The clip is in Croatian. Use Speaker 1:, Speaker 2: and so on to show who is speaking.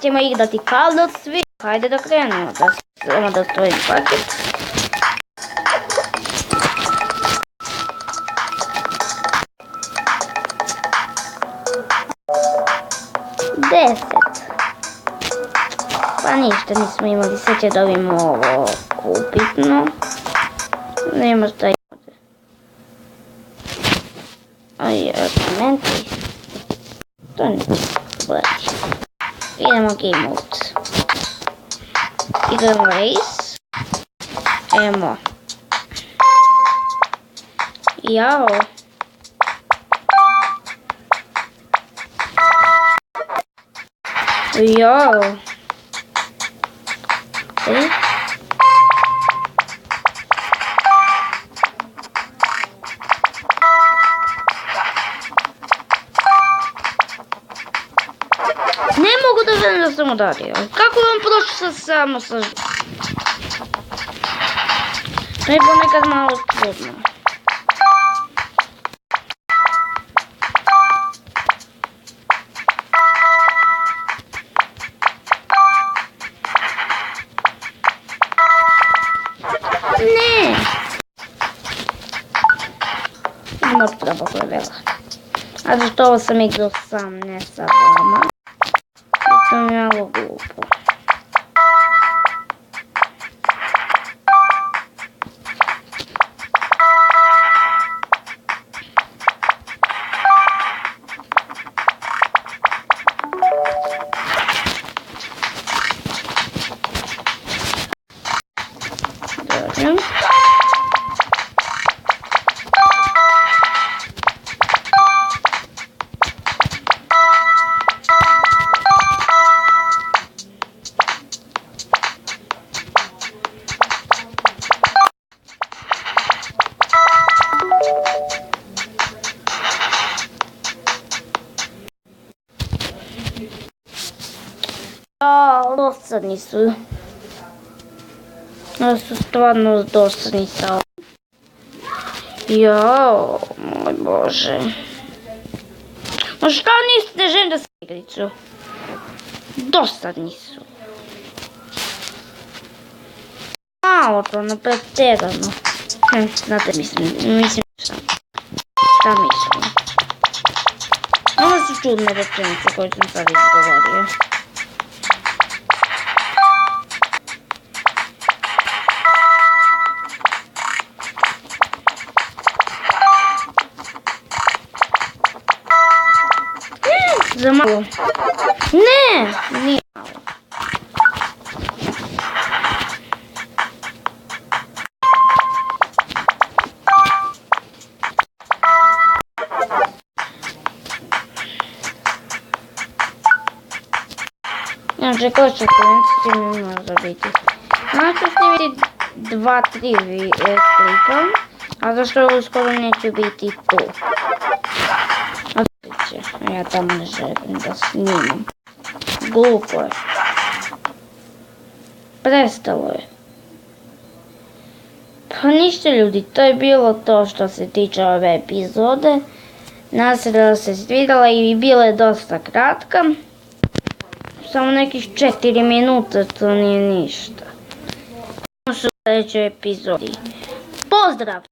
Speaker 1: Ćemo igrati Call of Switch. Hajde da krenemo, samo da otvorim paket. Deset. Pa ništa nismo imali, sad će dobijemo ovo upitno. Nema šta imate. Aj, argumenti. To neće gledati. Idemo game mode. Idemo race. Idemo. Jao. Jao. Ne mogu da vidim da sam udario. Kako vam prošlo samo sa... To je ponekad malo trudno. Ne! Ima treba levela. A zašto ovo sam igrao sam, ne sa vama. To mi je malo glupo. Dođem. Dosadni su. Da su stvarno dosadni sa ovom. Jao, moj Bože. Ma šta ne želim da se igricu? Dosadni su. Malo to napreterano. Znate, mislim šta mislim. Ovo su čudne rečenice koje sam sad izgovorio. Za malo. Ne! Nije malo. Znači, ko će će mi možda biti. Znači, snimiti 2-3 klipa, a zašto uskoro neće biti tu. Ja tamo ne želim da snimam. Glupo je. Prestalo je. Pa ništa ljudi, to je bilo to što se tiče ove epizode. Nadam se da se svidjela i bila je dosta kratka. Samo nekih 4 minuta, to nije ništa. U sljedećoj epizodi. Pozdrav!